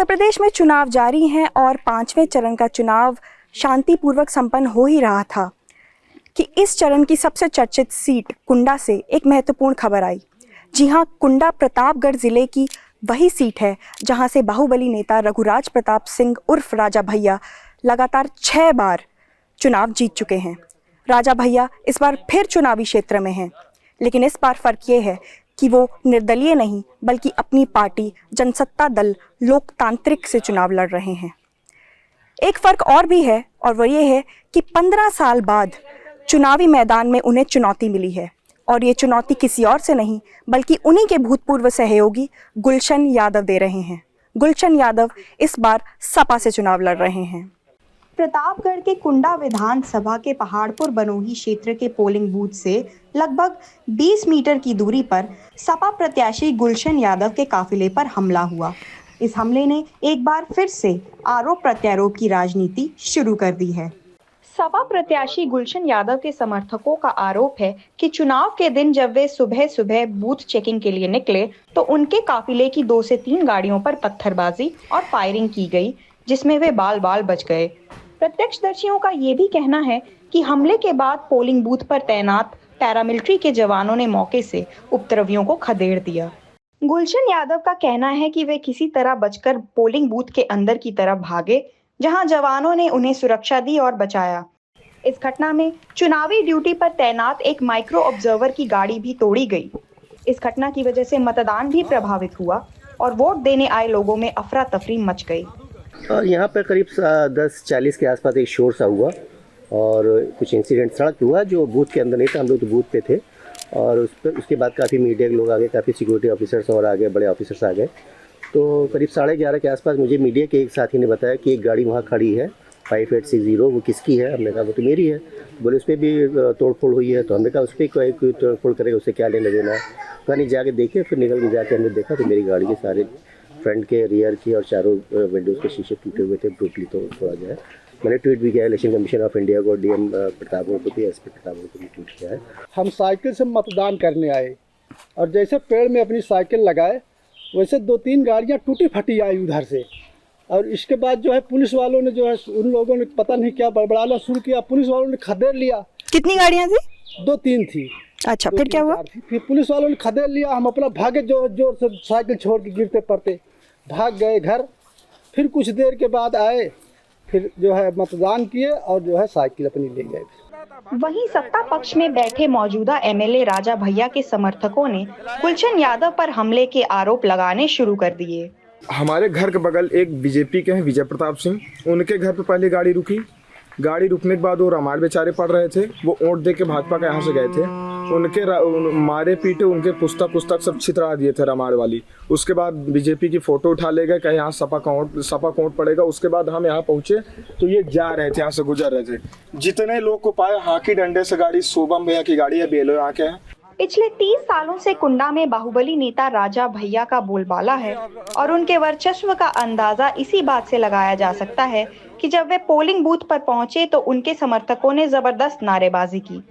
उत्तर प्रदेश में चुनाव जारी हैं और 5वें चरण का चुनाव शांतिपूर्वक संपन्न हो ही रहा था कि इस चरण की सबसे चर्चित सीट कुंडा से एक महत्वपूर्ण खबर आई। जी हां, कुंडा प्रतापगढ़ जिले की वही सीट है जहां से बाहुबली नेता रघुराज प्रताप सिंह उर्फ राजा भैया लगातार 6 बार चुनाव जीत चुके हैं। राजा भैया इस बार फिर चुनावी क्षेत्र में हैं, लेकिन इस बार फर्क ये है कि वो निर्दलीय नहीं बल्कि अपनी पार्टी जनसत्ता दल लोकतांत्रिक से चुनाव लड़ रहे हैं। एक फर्क और भी है और वो ये है कि 15 साल बाद चुनावी मैदान में उन्हें चुनौती मिली है और ये चुनौती किसी और से नहीं बल्कि उन्हीं के भूतपूर्व सहयोगी गुलशन यादव दे रहे हैं। गुलशन यादव इस बार सपा से चुनाव लड़ रहे हैं। प्रतापगढ़ के कुंडा विधानसभा के पहाड़पुर बनोही क्षेत्र के पोलिंग बूथ से लगभग 20 मीटर की दूरी पर सपा प्रत्याशी गुलशन यादव के काफिले पर हमला हुआ। इस हमले ने एक बार फिर से आरोप प्रत्यारोप की राजनीति शुरू कर दी है। सपा प्रत्याशी गुलशन यादव के समर्थकों का आरोप है कि चुनाव के दिन जब वे सुबह सुबह बूथ चेकिंग के लिए निकले तो उनके काफिले की 2 से 3 गाड़ियों पर पत्थरबाजी और फायरिंग की गई, जिसमें वे बाल बाल बच गए। प्रत्यक्षदर्शियों का ये भी कहना है कि हमले के बाद पोलिंग बूथ पर तैनात पैरामिलिट्री के जवानों ने मौके से उपद्रवियों को खदेड़ दिया। गुलशन यादव का कहना है कि वे किसी तरह बचकर पोलिंग बूथ के अंदर की तरफ भागे, जहां जवानों ने उन्हें सुरक्षा दी और बचाया। इस घटना में चुनावी ड्यूटी पर तैनात एक माइक्रो ऑब्जर्वर की गाड़ी भी तोड़ी गई। इस घटना की वजह से मतदान भी प्रभावित हुआ और वोट देने आए लोगों में अफरा तफरी मच गई। और यहाँ पर करीब 10:40 के आसपास एक शोर सा हुआ और कुछ इंसिडेंट सड़क हुआ। जो बूथ के अंदर नहीं था, हम लोग तो बूथ पे थे और उसके बाद काफ़ी मीडिया के लोग आ गए, काफ़ी सिक्योरिटी ऑफिसर्स और आ गए, बड़े ऑफिसर्स आ गए। तो करीब 11:30 के आसपास मुझे मीडिया के एक साथी ने बताया कि एक गाड़ी वहाँ खड़ी है 5860, वो किसकी है? हमने कहा वो तो मेरी है। बोले उस पर भी तोड़फोड़ हुई है। तो हमने कहा उस पर कोई तोड़फोड़ करेगा, उससे क्या लेना देना है? कहीं जाके देखे, फिर निकल के जाके हमने देखा तो मेरी गाड़ी के सारे फ्रंट के, रियर की और चारों विंडोज़ के शीशे टूटे हुए थे ब्रूटली। तो थोड़ा जो है मैंने ट्वीट भी किया है, इलेक्शन कमीशन ऑफ इंडिया को, डीएम प्रतापगढ़ को भी, एसपी प्रतापगढ़ को भी ट्वीट किया है। हम साइकिल से मतदान करने आए और जैसे पेड़ में अपनी साइकिल लगाए वैसे 2-3 गाड़ियाँ टूटी फटी आई उधर से। और इसके बाद जो है पुलिस वालों ने जो है उन लोगों ने पता नहीं क्या बड़बड़ाना शुरू किया। पुलिस वालों ने खदेड़ लिया। कितनी गाड़ियाँ थी? 2-3 थी। अच्छा, फिर क्या हुआ? फिर पुलिस वालों ने खदेड़ लिया। हम अपना भागे, जोर से साइकिल छोड़ के गिरते पड़ते भाग गए घर। फिर कुछ देर के बाद आए, फिर जो है मतदान किए और जो है साइकिल अपनी ले गए। वहीं सत्ता पक्ष में बैठे मौजूदा एमएलए राजा भैया के समर्थकों ने गुलशन यादव पर हमले के आरोप लगाने शुरू कर दिए। हमारे घर के बगल एक बीजेपी के हैं विजय प्रताप सिंह, उनके घर पे पहले गाड़ी रुकी। गाड़ी रुकने के बाद वो रामायण बेचारे पढ़ रहे थे। वो वोट दे के भाजपा के यहाँ से गए थे। उनके मारे पीटे, उनके पुस्तक सब छितरा दिए थे रामायण वाली। उसके बाद बीजेपी की फोटो उठा ले गए, कहे यहाँ सपा का वोट पड़ेगा। उसके बाद हम यहाँ पहुँचे तो ये जा रहे थे, यहाँ से गुजर रहे थे। जितने लोग को पाए हाकी डंडे से गाड़ी, शोभम भैया की गाड़ी है, बेलो यहाँ के हैं। पिछले 30 सालों से कुंडा में बाहुबली नेता राजा भैया का बोलबाला है और उनके वर्चस्व का अंदाजा इसी बात से लगाया जा सकता है कि जब वे पोलिंग बूथ पर पहुंचे तो उनके समर्थकों ने जबरदस्त नारेबाजी की।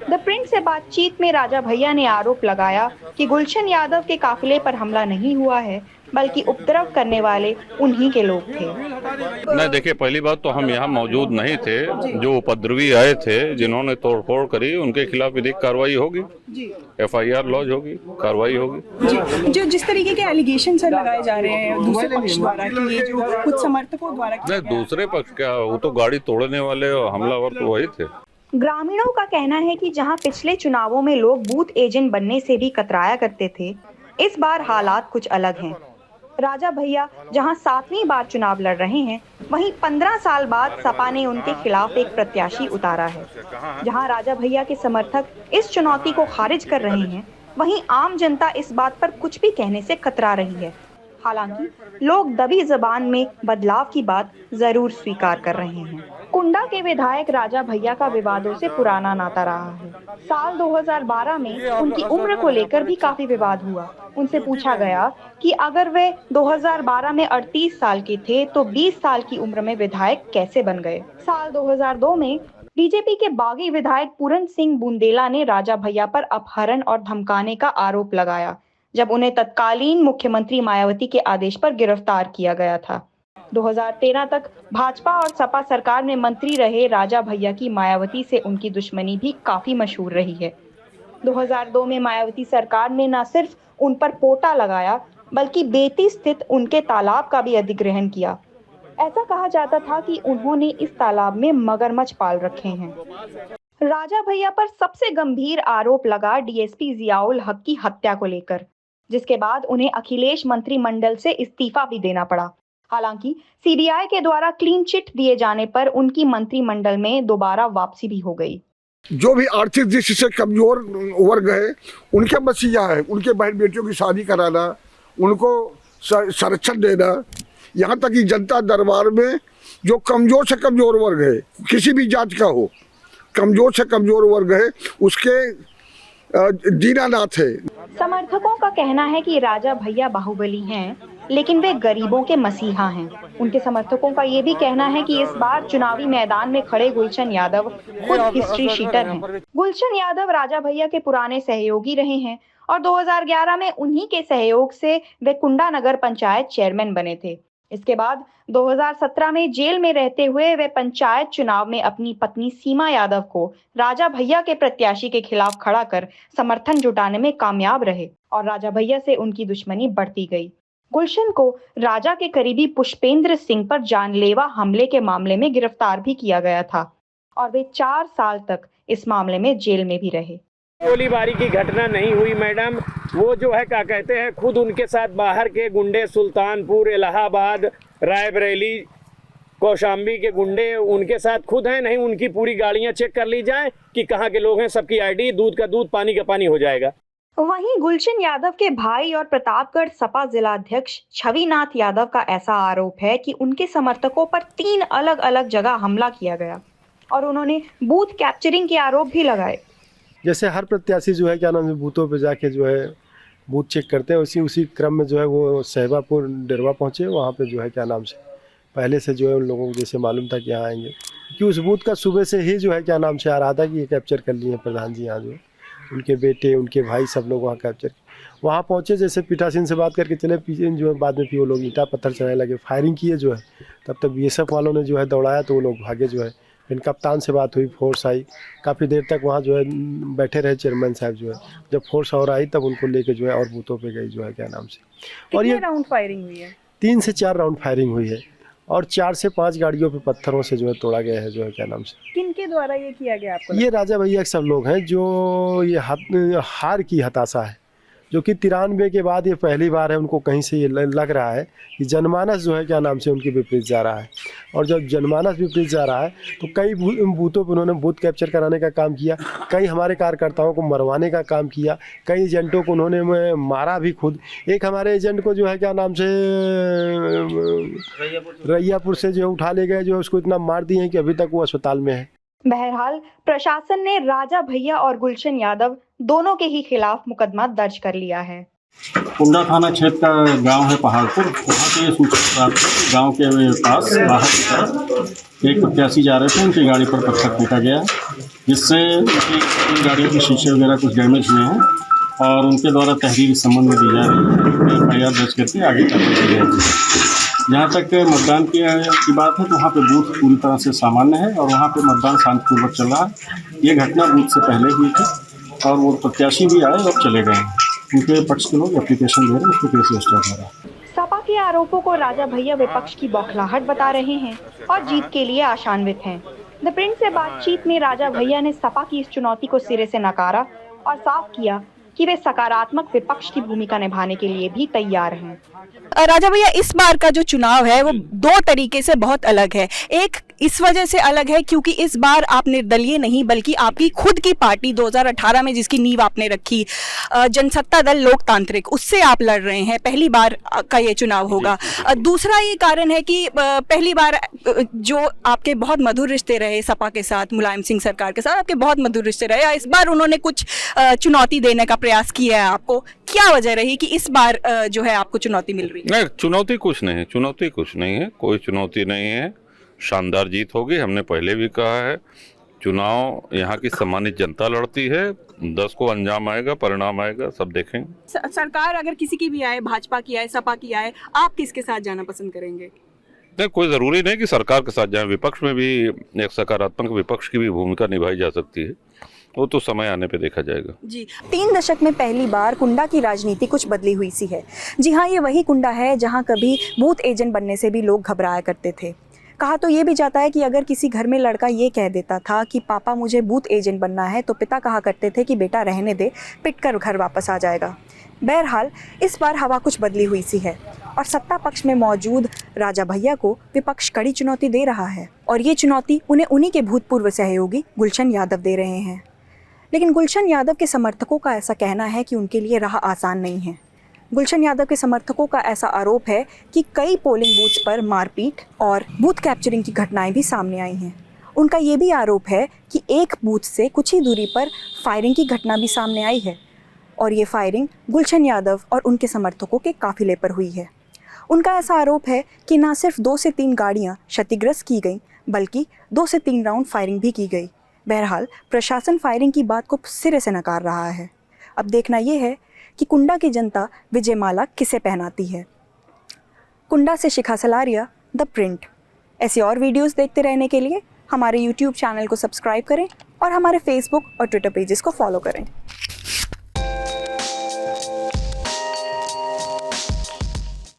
द प्रिंट से बातचीत में राजा भैया ने आरोप लगाया कि गुलशन यादव के काफिले पर हमला नहीं हुआ है बल्कि उपद्रव करने वाले उन्हीं के लोग थे। नहीं, देखिए, पहली बात तो हम यहाँ मौजूद नहीं थे। जो उपद्रवी आए थे, जिन्होंने तोड़फोड़ करी, उनके खिलाफ विधिक कार्रवाई होगी, FIR लॉन्च होगी, कार्रवाई होगी। जो जिस तरीके के एलिगेशन सर लगाए जा रहे हैं दूसरे पक्ष द्वारा कि ये जो कुछ समर्थकों द्वारा, नहीं, दूसरे पक्ष क्या, वो तो गाड़ी तोड़ने वाले और हमलावर तो वही थे। ग्रामीणों का कहना है कि जहां पिछले चुनावों में लोग बूथ एजेंट बनने से भी कतराया करते थे, इस बार हालात कुछ अलग हैं। राजा भैया जहां 7वीं बार चुनाव लड़ रहे हैं, वहीं 15 साल बाद सपा ने उनके खिलाफ एक प्रत्याशी उतारा है। जहां राजा भैया के समर्थक इस चुनौती को खारिज कर रहे हैं, वहीं आम जनता इस बात पर कुछ भी कहने से कतरा रही है। हालांकि लोग दबी जबान में बदलाव की बात जरूर स्वीकार कर रहे हैं। कुंडा के विधायक राजा भैया का विवादों से पुराना नाता रहा है। साल 2012 में उनकी उम्र को लेकर भी काफी विवाद हुआ। उनसे पूछा गया कि अगर वे 2012 में 38 साल के थे तो 20 साल की उम्र में विधायक कैसे बन गए। साल 2002 में बीजेपी के बागी विधायक पूरन सिंह बुंदेला ने राजा भैया पर अपहरण और धमकाने का आरोप लगाया, जब उन्हें तत्कालीन मुख्यमंत्री मायावती के आदेश पर गिरफ्तार किया गया था। 2013 तक भाजपा और सपा सरकार में मंत्री रहे राजा भैया की मायावती से उनकी दुश्मनी भी काफी मशहूर रही है। 2002 में मायावती सरकार ने न सिर्फ उन पर पोटा लगाया, बल्कि बेती स्थित उनके तालाब का भी अधिग्रहण किया। ऐसा कहा जाता था कि उन्होंने इस तालाब में मगरमच्छ पाल रखे हैं। राजा भैया पर सबसे गंभीर आरोप लगा डीएसपी जियाउल हक की हत्या को लेकर, जिसके बाद उन्हें अखिलेश मंत्रिमंडल से इस्तीफा भी देना पड़ा। हालांकि सीबीआई के द्वारा क्लीन चिट दिए जाने पर उनकी मंत्रिमंडल में दोबारा वापसी भी हो गई। जो भी आर्थिक दृष्टि से कमजोर वर्ग है, उनके मसीहा है, उनके बहन बेटियों की शादी कराना, उनको संरक्षण देना, यहाँ तक कि जनता दरबार में जो कमजोर से कमजोर वर्ग है, किसी भी जात का हो, कमजोर से कमजोर वर्ग है, उसके दीनानाथ है। समर्थकों का कहना है कि राजा भैया बाहुबली हैं, लेकिन वे गरीबों के मसीहा हैं। उनके समर्थकों का ये भी कहना है कि इस बार चुनावी मैदान में खड़े गुलशन यादव खुद हिस्ट्री शीटर हैं। गुलशन यादव राजा भैया के पुराने सहयोगी रहे हैं और 2011 में उन्हीं के सहयोग से वे कुंडा नगर पंचायत चेयरमैन बने थे। इसके बाद 2017 में जेल में रहते हुए वे पंचायत चुनाव में अपनी पत्नी सीमा यादव को राजा भैया के प्रत्याशी के खिलाफ खड़ा कर समर्थन जुटाने में कामयाब रहे और राजा भैया से उनकी दुश्मनी बढ़ती गई। गुलशन को राजा के करीबी पुष्पेंद्र सिंह पर जानलेवा हमले के मामले में गिरफ्तार भी किया गया था और वे 4 साल तक इस मामले में जेल में भी रहे। गोलीबारी की घटना नहीं हुई मैडम, वो जो है क्या कहते हैं, खुद उनके साथ बाहर के गुंडे, सुल्तानपुर, इलाहाबाद, रायबरेली, कौशाम्बी के गुंडे उनके साथ खुद हैं। नहीं, उनकी पूरी गाड़ियां चेक कर ली जाए कि कहाँ के लोग हैं, सबकी आईडी, दूध का दूध, पानी का पानी हो जाएगा। वहीं गुलशन यादव के भाई और प्रतापगढ़ सपा जिलाध्यक्ष छविनाथ यादव का ऐसा आरोप है कि उनके समर्थकों पर 3 अलग अलग जगह हमला किया गया और उन्होंने बूथ कैप्चरिंग के आरोप भी लगाए। जैसे हर प्रत्याशी जो है क्या नाम है बूथों पे जाके जो है बूथ चेक करते हैं, उसी क्रम में जो है वो सहबापुर डेरवा पहुँचे। वहाँ पे जो है क्या नाम से पहले से जो है उन लोगों को जैसे मालूम था कि यहाँ आएंगे, कि उस बूथ का सुबह से ही जो है क्या नाम से आ रहा था कि ये कैप्चर कर लिए प्रधान जी। यहाँ जो उनके बेटे, उनके भाई, सब लोग वहाँ कैप्चर, वहाँ पहुँचे। जैसे पीठासीन से बात करके चले, पीछे जो है बाद में फिर वो लोग ईंटा पत्थर चलाने लगे, फायरिंग किए जो है। तब तक बीएसएफ वालों ने जो है दौड़ाया तो वो लोग भागे जो है। फिर कप्तान से बात हुई, फोर्स आई, काफ़ी देर तक वहाँ जो है बैठे रहे चेयरमैन साहब जो है। जब फोर्स और आई तब उनको लेके जो है और बूथों पे गई जो है क्या नाम से। और ये राउंड फायरिंग हुई है? 3 से 4 राउंड फायरिंग हुई है और 4 से 5 गाड़ियों पे पत्थरों से जो है तोड़ा गया है जो है क्या नाम से। किनके द्वारा ये किया गया आपको? ये राजा भैया के सब लोग हैं जो ये हार की हताशा है, जो कि 93 के बाद ये पहली बार है उनको कहीं से ये लग रहा है कि जनमानस जो है क्या नाम से उनके विपरीत जा रहा है। और जब जनमानस विपरीत जा रहा है तो कई बूथों पर उन्होंने बूथ कैप्चर कराने का काम किया, कई हमारे कार्यकर्ताओं को मरवाने का काम किया, कई एजेंटों को उन्होंने मारा भी खुद। एक हमारे एजेंट को जो है क्या नाम से रैयापुर से जो है उठा ले गए, जो उसको इतना मार दिए हैं कि अभी तक वो अस्पताल में है। बहरहाल प्रशासन ने राजा भैया और गुलशन यादव दोनों के ही खिलाफ मुकदमा दर्ज कर लिया है। कुंडा थाना क्षेत्र का गांव है पहाड़पुर, वहाँ से सूचना प्राप्त है गाँव के पास बाहर की तरफ एक प्रत्याशी जा रहे थे, उनकी गाड़ी पर पत्थर फेंका गया, जिससे उनकी गाड़ियों के शीशे वगैरह कुछ डैमेज हुए हैं और उनके द्वारा तहरीर इस संबंध में दी जा रही है। FIR दर्ज करके आगे कार्रवाई की जाएगी। जहाँ तक मतदान की बात है तो वहाँ पे बूथ पूरी तरह से सामान्य है और वहाँ पे मतदान शांतिपूर्वक चल रहा है। ये घटना बूथ से पहले हुई थी और वो प्रत्याशी भी आए और चले गए। उनके पक्ष के लोग एप्लीकेशन दे रहे हैं, उसको केस रजिस्टर हो रहा है। सपा के आरोपों को राजा भैया विपक्ष की बौखलाहट बता रहे हैं और जीत के लिए आशान्वित हैं। द प्रिंट से बातचीत में राजा भैया ने सपा की इस चुनौती को सिरे से नकारा और साफ किया कि वे सकारात्मक विपक्ष की भूमिका निभाने के लिए भी तैयार हैं। राजा भैया, इस बार का जो चुनाव है वो 2 तरीके से बहुत अलग है। एक इस वजह से अलग है क्योंकि इस बार आप निर्दलीय नहीं बल्कि आपकी खुद की पार्टी 2018 में जिसकी नींव आपने रखी, जनसत्ता दल लोकतांत्रिक, उससे आप लड़ रहे हैं। पहली बार का ये चुनाव होगा। दूसरा ये कारण है कि पहली बार जो आपके बहुत मधुर रिश्ते रहे सपा के साथ, मुलायम सिंह सरकार के साथ आपके बहुत मधुर रिश्ते रहे, इस बार उन्होंने कुछ चुनौती देने का प्रयास किया है आपको। क्या वजह रही कि इस बार जो है आपको चुनौती मिल रही है? नहीं, चुनौती कुछ नहीं है, चुनौती कुछ नहीं है, कोई चुनौती नहीं है। शानदार जीत होगी, हमने पहले भी कहा है। चुनाव यहाँ की सम्मानित जनता लड़ती है, 10 को अंजाम आएगा, परिणाम आएगा, सब देखेंगे। सरकार अगर किसी की भी आए, भाजपा की आए, सपा की आए, आप किसके साथ जाना पसंद करेंगे? नहीं, कोई ज़रूरी नहीं कि सरकार के साथ जाए, विपक्ष में भी एक सकारात्मक विपक्ष की भी भूमिका निभाई जा सकती है, वो तो समय आने पे देखा जाएगा। जी, 3 दशक में पहली बार कुंडा की राजनीति कुछ बदली हुई सी है। जी हाँ, ये वही कुंडा है जहाँ कभी बूथ एजेंट बनने से भी लोग घबराया करते थे। कहा तो ये भी जाता है कि अगर किसी घर में लड़का ये कह देता था कि पापा मुझे बूथ एजेंट बनना है, तो पिता कहा करते थे कि बेटा रहने दे, पिट कर घर वापस आ जाएगा। बहरहाल इस बार हवा कुछ बदली हुई सी है और सत्ता पक्ष में मौजूद राजा भैया को विपक्ष कड़ी चुनौती दे रहा है, और ये चुनौती उन्हें उन्हीं के भूतपूर्व सहयोगी गुलशन यादव दे रहे हैं। लेकिन गुलशन यादव के समर्थकों का ऐसा कहना है कि उनके लिए राह आसान नहीं है। गुलशन यादव के समर्थकों का ऐसा आरोप है कि कई पोलिंग बूथ्स पर मारपीट और बूथ कैप्चरिंग की घटनाएं भी सामने आई हैं। उनका ये भी आरोप है कि एक बूथ से कुछ ही दूरी पर फायरिंग की घटना भी सामने आई है, और ये फायरिंग गुलशन यादव और उनके समर्थकों के काफिले पर हुई है। उनका ऐसा आरोप है कि न सिर्फ 2 से 3 गाड़ियाँ क्षतिग्रस्त की गईं, बल्कि 2 से 3 राउंड फायरिंग भी की गई। बहरहाल प्रशासन फायरिंग की बात को सिरे से नकार रहा है। अब देखना ये है कि कुंडा की जनता विजय माला किसे पहनाती है। कुंडा से शिखा सलारिया, द प्रिंट। ऐसी और वीडियोस देखते रहने के लिए हमारे YouTube चैनल को सब्सक्राइब करें और हमारे Facebook और Twitter पेजेस को फॉलो करें।